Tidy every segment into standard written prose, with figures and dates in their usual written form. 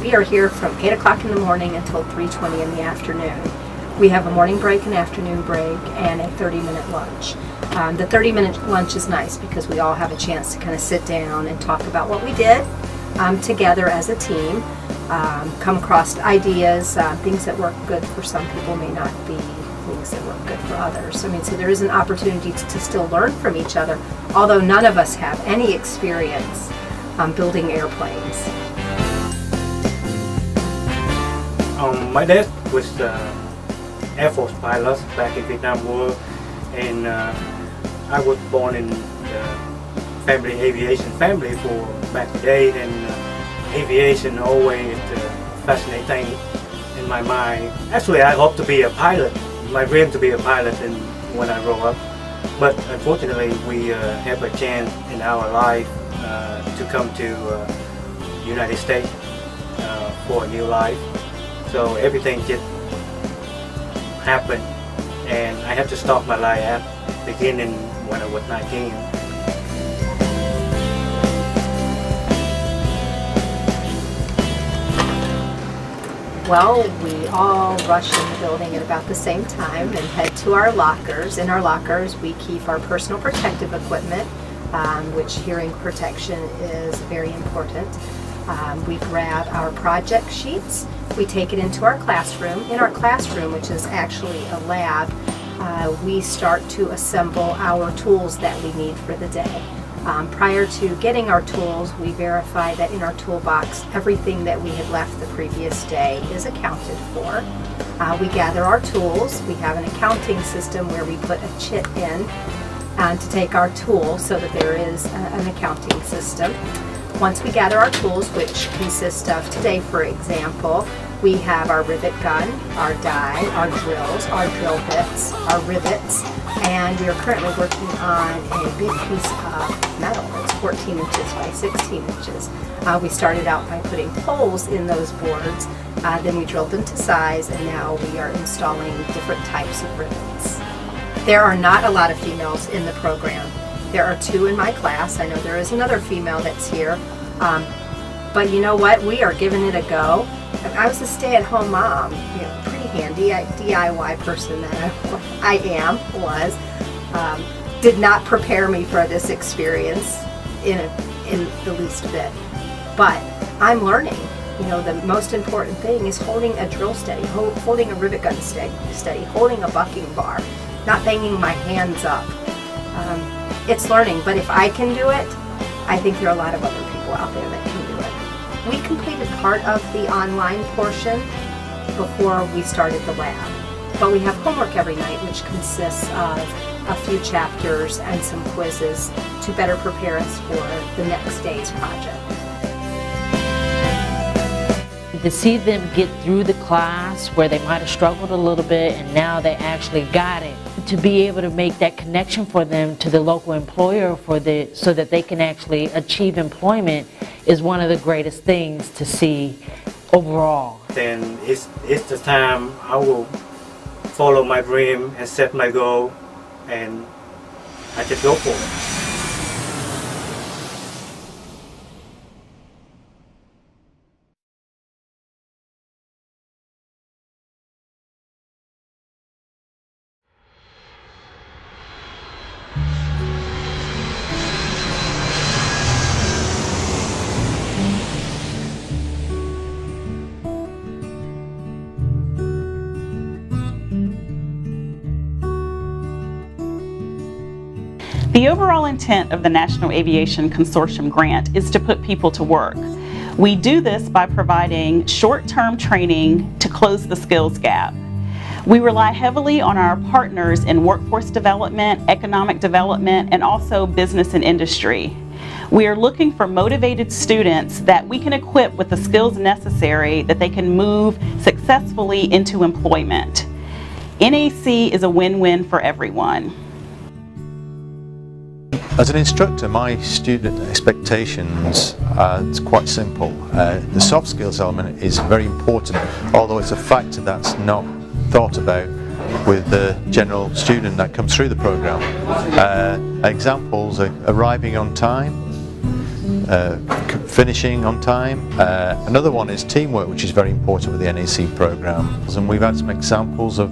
we are here from 8 o'clock in the morning until 3:20 in the afternoon. We have a morning break, an afternoon break, and a 30-minute lunch. The 30-minute lunch is nice because we all have a chance to kind of sit down and talk about what we did together as a team, come across ideas, things that work good for some people may not be things that work good for others. I mean, so there is an opportunity to still learn from each other, although none of us have any experience building airplanes. My dad was Air Force pilot back in Vietnam War, and I was born in the family aviation family for back then, and aviation always fascinating thing in my mind. Actually, I hope to be a pilot. My dream to be a pilot when I grow up, but unfortunately we have a chance in our life to come to United States for a new life. So everything just happened, and I had to start my life at the beginning when I was 19. Well, we all rush in the building at about the same time and head to our lockers. In our lockers, we keep our personal protective equipment, which hearing protection is very important. We grab our project sheets. We take it into our classroom. In our classroom, which is actually a lab, we start to assemble our tools that we need for the day. Prior to getting our tools, we verify that in our toolbox everything that we had left the previous day is accounted for. We gather our tools. We have an accounting system where we put a chit in to take our tools so that there is an accounting system. Once we gather our tools, which consist of, today for example, we have our rivet gun, our die, our drills, our drill bits, our rivets, and we are currently working on a big piece of metal that's 14 inches by 16 inches. We started out by putting holes in those boards, then we drilled them to size, and now we are installing different types of rivets. There are not a lot of females in the program. There are 2 in my class. I know there is another female that's here, but you know what? We are giving it a go. I was a stay-at-home mom, you know, pretty handy. DIY person that I was, did not prepare me for this experience in the least bit. But I'm learning. You know, the most important thing is holding a drill steady, holding a rivet gun steady, holding a bucking bar, not banging my hands up. It's learning, but if I can do it, I think there are a lot of other people out there that can do it. We completed part of the online portion before we started the lab, but we have homework every night, which consists of a few chapters and some quizzes to better prepare us for the next day's project. To see them get through the class where they might have struggled a little bit and now they actually got it, to be able to make that connection for them to the local employer so that they can actually achieve employment is one of the greatest things to see overall. Then it's the time I will follow my dream and set my goal, and I just go for it. The overall intent of the National Aviation Consortium grant is to put people to work. We do this by providing short-term training to close the skills gap. We rely heavily on our partners in workforce development, economic development, and also business and industry. We are looking for motivated students that we can equip with the skills necessary that they can move successfully into employment. NAC is a win-win for everyone. As an instructor, my student expectations are quite simple. The soft skills element is very important, although it's a factor that's not thought about with the general student that comes through the program. Examples are arriving on time, finishing on time. Another one is teamwork, which is very important with the NAC program. And we've had some examples of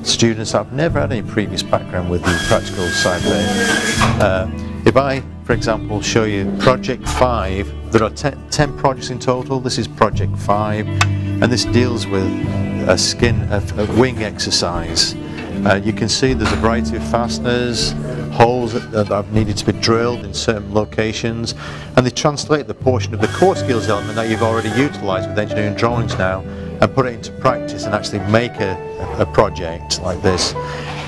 students that have never had any previous background with the practical side of it. If I, for example, show you Project 5, there are 10 projects in total. This is Project 5, and this deals with a wing exercise. You can see there's a variety of fasteners, holes that have needed to be drilled in certain locations, and they translate the portion of the core skills element that you've already utilised with engineering drawings now and put it into practice and actually make a project like this.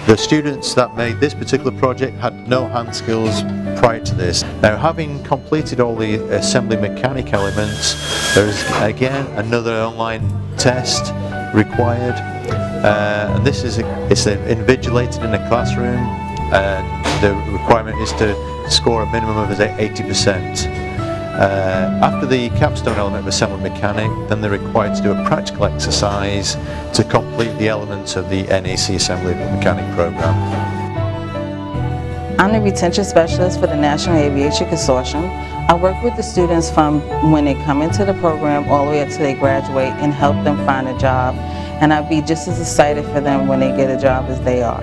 The students that made this particular project had no hand skills prior to this. Now, having completed all the assembly mechanic elements, there's again another online test required. And this is it's invigilated in a classroom, and the requirement is to score a minimum of 80%. After the capstone element of assembly mechanic, then they're required to do a practical exercise to complete the elements of the NAC Assembly Mechanic program. I'm the retention specialist for the National Aviation Consortium. I work with the students from when they come into the program all the way up to they graduate and help them find a job. And I'd be just as excited for them when they get a job as they are.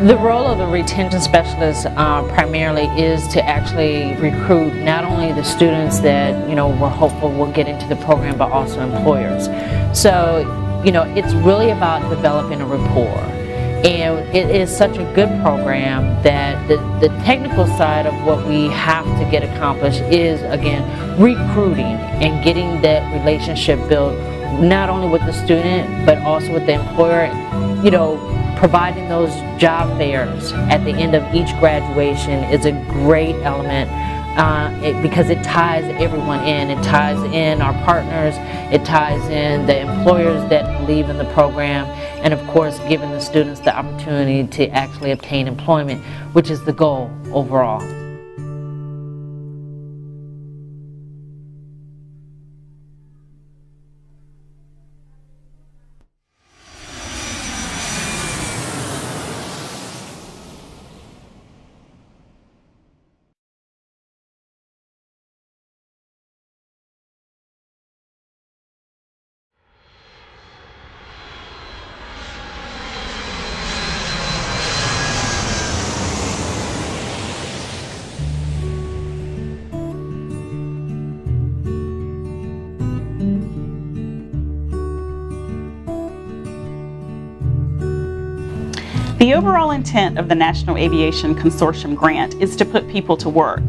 The role of the retention specialist primarily is to actually recruit not only the students that we're hopeful will get into the program, but also employers. So it's really about developing a rapport, and it is such a good program that the technical side of what we have to get accomplished is again recruiting and getting that relationship built, not only with the student but also with the employer. Providing those job fairs at the end of each graduation is a great element because it ties everyone in. It ties in our partners, it ties in the employers that believe in the program, and of course giving the students the opportunity to actually obtain employment, which is the goal overall. The overall intent of the National Aviation Consortium grant is to put people to work.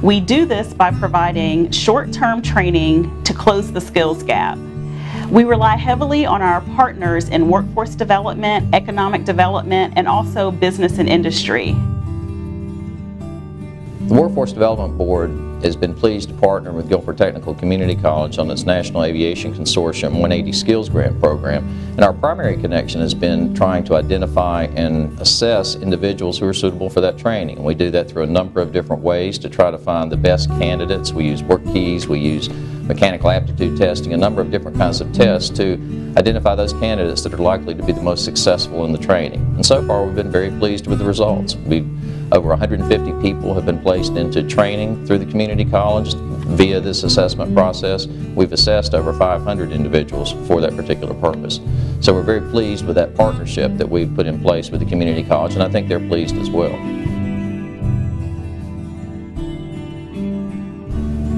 We do this by providing short-term training to close the skills gap. We rely heavily on our partners in workforce development, economic development, and also business and industry. The Workforce Development Board has been pleased to partner with Guilford Technical Community College on its National Aviation Consortium 180 Skills Grant Program, and our primary connection has been trying to identify and assess individuals who are suitable for that training. And we do that through a number of different ways to try to find the best candidates. We use work keys, we use mechanical aptitude testing, a number of different kinds of tests to identify those candidates that are likely to be the most successful in the training. And so far we've been very pleased with the results. Over 150 people have been placed into training through the community college via this assessment process. We've assessed over 500 individuals for that particular purpose. So we're very pleased with that partnership that we've put in place with the community college, and I think they're pleased as well.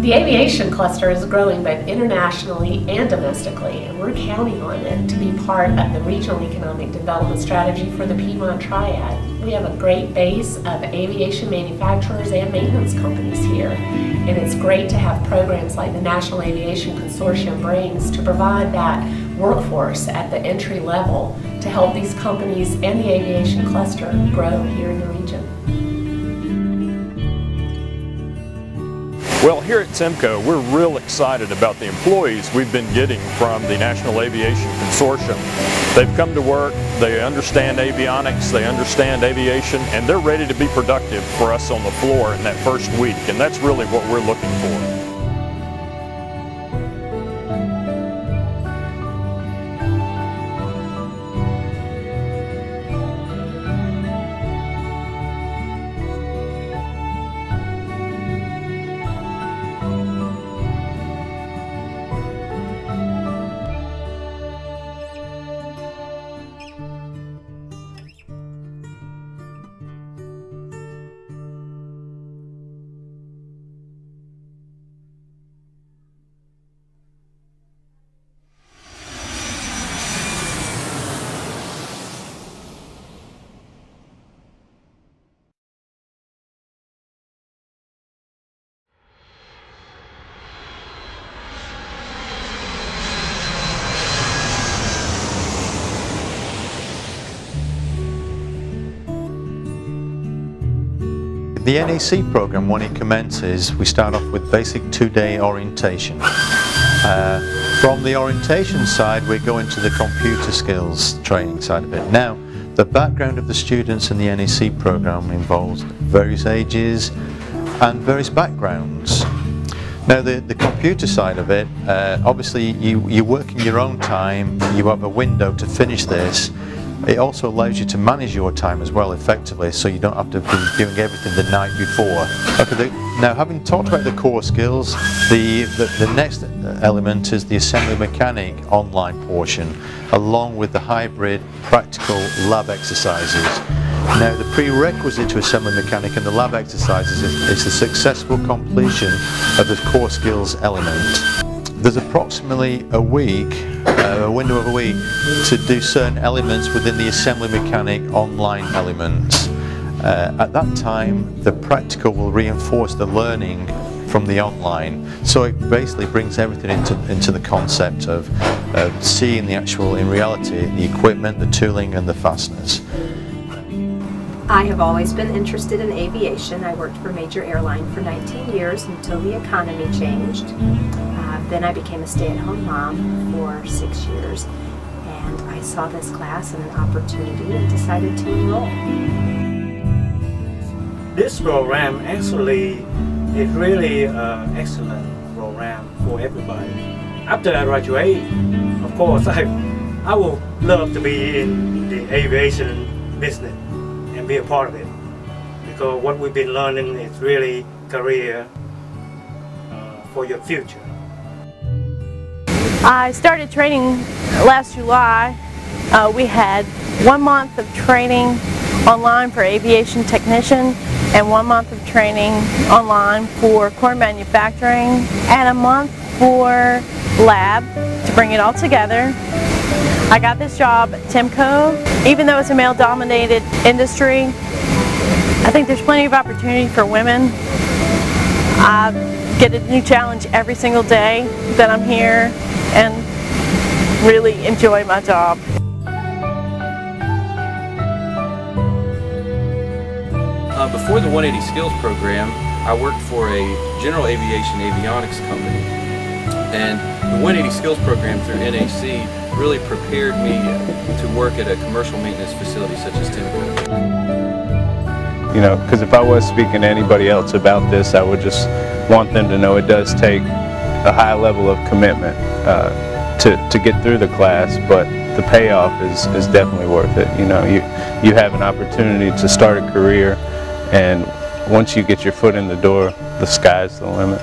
The aviation cluster is growing both internationally and domestically, and we're counting on it to be part of the regional economic development strategy for the Piedmont Triad. We have a great base of aviation manufacturers and maintenance companies here, and it's great to have programs like the National Aviation Consortium brings to provide that workforce at the entry level to help these companies and the aviation cluster grow here in the region. Well, here at SEMCO, we're real excited about the employees we've been getting from the National Aviation Consortium. They've come to work, they understand avionics, they understand aviation, and they're ready to be productive for us on the floor in that first week, and that's really what we're looking for. The NAC program, when it commences, we start off with basic 2-day orientation. From the orientation side, we go into the computer skills training side of it. Now, the background of the students in the NAC program involves various ages and various backgrounds. Now, the computer side of it, obviously you work in your own time, you have a window to finish this. It also allows you to manage your time as well effectively, so you don't have to be doing everything the night before. Okay, now having talked about the core skills, the next element is the Assembly Mechanic online portion, along with the hybrid practical lab exercises. Now, the prerequisite to Assembly Mechanic and the lab exercises is the successful completion of the core skills element. There's approximately a week, a window of a week, to do certain elements within the Assembly Mechanic online elements. At that time, the practical will reinforce the learning from the online, so it basically brings everything into the concept of seeing the actual, in reality, the equipment, the tooling and the fasteners. I have always been interested in aviation. I worked for a major airline for 19 years until the economy changed. Then I became a stay-at-home mom for 6 years, and I saw this class and an opportunity and decided to enroll. This program actually is really an excellent program for everybody. After I graduate, of course, I would love to be in the aviation business and be a part of it, because what we've been learning is really career for your future. I started training last July. We had 1 month of training online for aviation technician and 1 month of training online for core manufacturing and a month for lab to bring it all together. I got this job at Timco. Even though it's a male-dominated industry, I think there's plenty of opportunity for women. I get a new challenge every single day that I'm here and really enjoy my job. Before the 180 Skills program, I worked for a general aviation avionics company. And the 180 Skills program through NAC really prepared me to work at a commercial maintenance facility such as Timco. You know, because if I was speaking to anybody else about this, I would just want them to know it does take a high level of commitment to get through the class, but the payoff is definitely worth it. You know, you have an opportunity to start a career, and once you get your foot in the door, the sky's the limit.